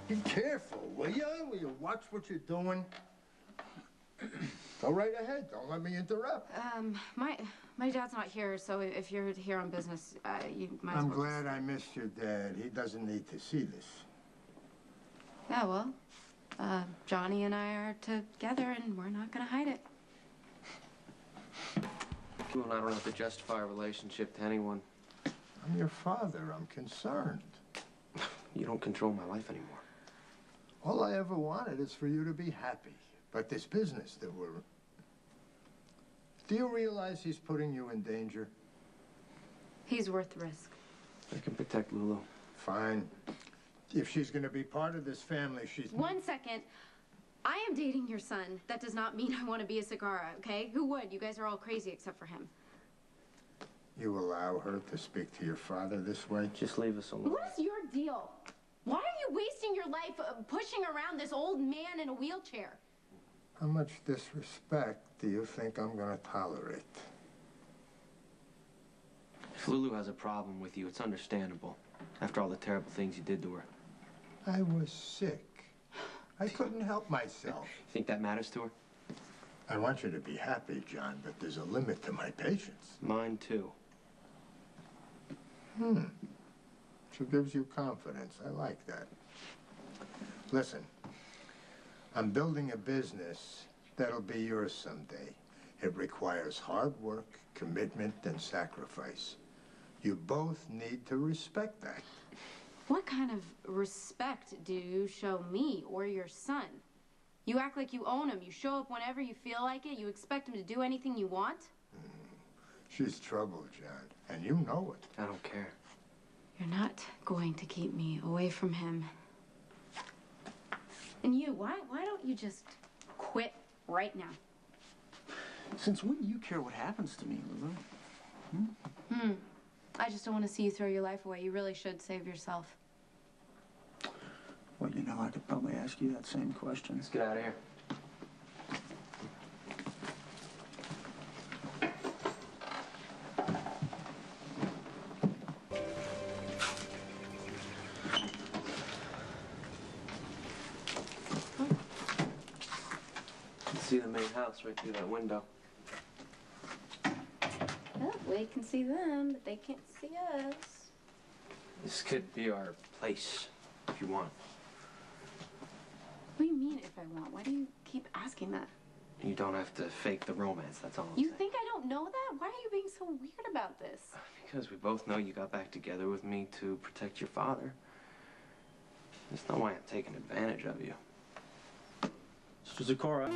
Be careful, will you? Will you watch what you're doing? Go right ahead. Don't let me interrupt. My dad's not here, so if you're here on business, you might as well. I'm glad I missed your dad. He doesn't need to see this. Yeah, well, Johnny and I are together, and we're not gonna hide it. You and I don't have to justify a relationship to anyone. I'm your father. I'm concerned. You don't control my life anymore. All I ever wanted is for you to be happy. But this business that we're... Do you realize he's putting you in danger? He's worth the risk. I can protect Lulu. Fine. If she's going to be part of this family, she's... 1 second. I am dating your son. That does not mean I want to be a Sagara, okay? Who would? You guys are all crazy except for him. You allow her to speak to your father this way? Just leave us alone. What is your deal? Why are you wasting your life pushing around this old man in a wheelchair? How much disrespect do you think I'm going to tolerate? If Lulu has a problem with you, it's understandable. After all the terrible things you did to her. I was sick. I couldn't help myself. You think that matters to her? I want you to be happy, John, but there's a limit to my patience. Mine, too. She gives you confidence. I like that. Listen, I'm building a business that'll be yours someday. It requires hard work, commitment, and sacrifice. You both need to respect that. What kind of respect do you show me or your son? You act like you own him. You show up whenever you feel like it. You expect him to do anything you want. She's trouble, John, and you know it. I don't care. You're not going to keep me away from him. And you, why don't you just quit right now? Since when do you care what happens to me, Lulu? I just don't want to see you throw your life away. You really should save yourself. Well, you know, I could probably ask you that same question. Let's get out of here. You can see the main house right through that window. Well, we can see them, but they can't see us. This could be our place, if you want. What do you mean, if I want? Why do you keep asking that? You don't have to fake the romance, that's all I'm You saying. think I don't know that? Why are you being so weird about this? Because we both know you got back together with me to protect your father. There's no way I'm taking advantage of you. Mr. Zakora.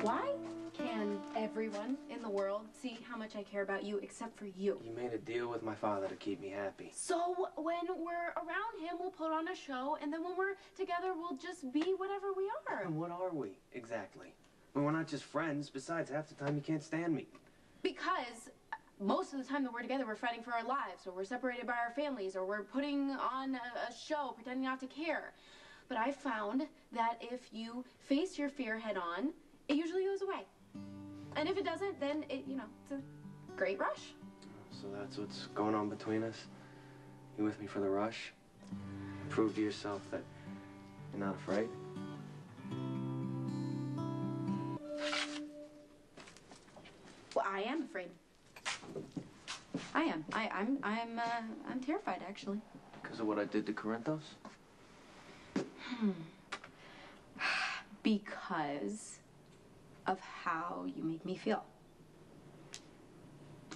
Why can everyone in the world see how much I care about you except for you? You made a deal with my father to keep me happy. So when we're around him, we'll put on a show, and then when we're together, we'll just be whatever we are. And what are we, exactly? Well, we're not just friends. Besides, half the time you can't stand me. Because most of the time that we're together, we're fighting for our lives, or we're separated by our families, or we're putting on a show, pretending not to care. But I found that if you face your fear head on, it usually goes away. And if it doesn't, then it, you know, it's a great rush. So that's what's going on between us? You with me for the rush? Prove to yourself that you're not afraid? Well, I am afraid. I am. I'm terrified, actually. Because of what I did to Corinthos? Because of how you make me feel.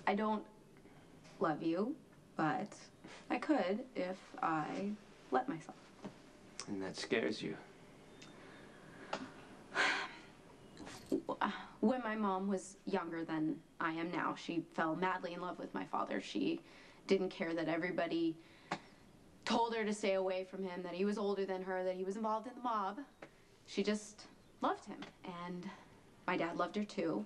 I don't love you, but I could if I let myself. And that scares you? When my mom was younger than I am now, she fell madly in love with my father. She didn't care that everybody told her to stay away from him, that he was older than her, that he was involved in the mob. She just loved him, and my dad loved her too.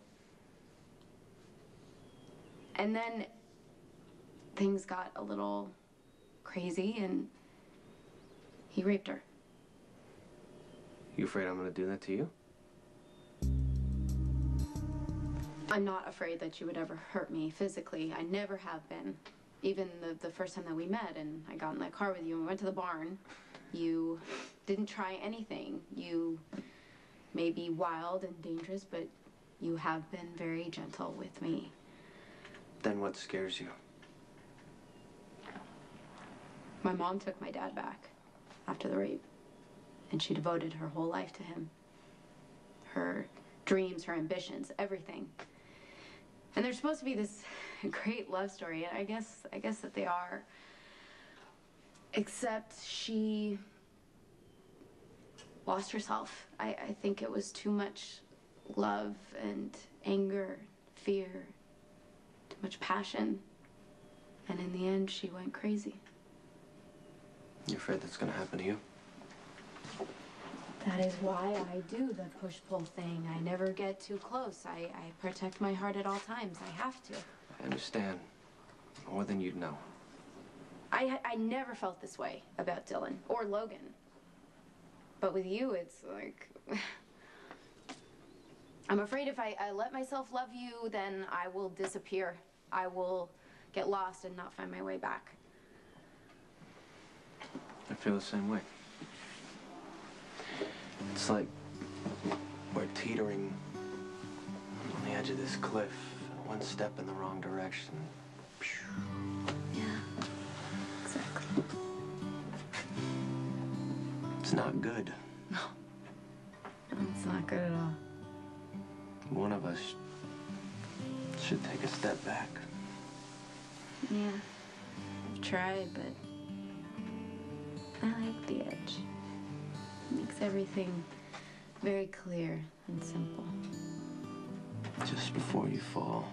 And then things got a little crazy, and he raped her. You afraid I'm gonna do that to you? I'm not afraid that you would ever hurt me physically. I never have been. Even the first time that we met and I got in that car with you and we went to the barn. You didn't try anything. You may be wild and dangerous, but you have been very gentle with me. Then what scares you? My mom took my dad back after the rape, and she devoted her whole life to him. Her dreams, her ambitions, everything. And they're supposed to be this great love story, and I guess that they are. Except she lost herself. I think it was too much love and anger, fear, too much passion. And in the end, she went crazy. You afraid that's gonna happen to you? That is why I do the push-pull thing. I never get too close. I protect my heart at all times. I have to. I understand. More than you'd know. I never felt this way about Dylan or Logan. But with you, it's like... I'm afraid if I let myself love you, then I will disappear. I will get lost and not find my way back. I feel the same way. It's like we're teetering on the edge of this cliff, and one step in the wrong direction. Yeah, exactly. It's not good. No, it's not good at all. One of us should take a step back. Yeah, I've tried, but I like the edge. It makes everything very clear and simple. Just before you fall.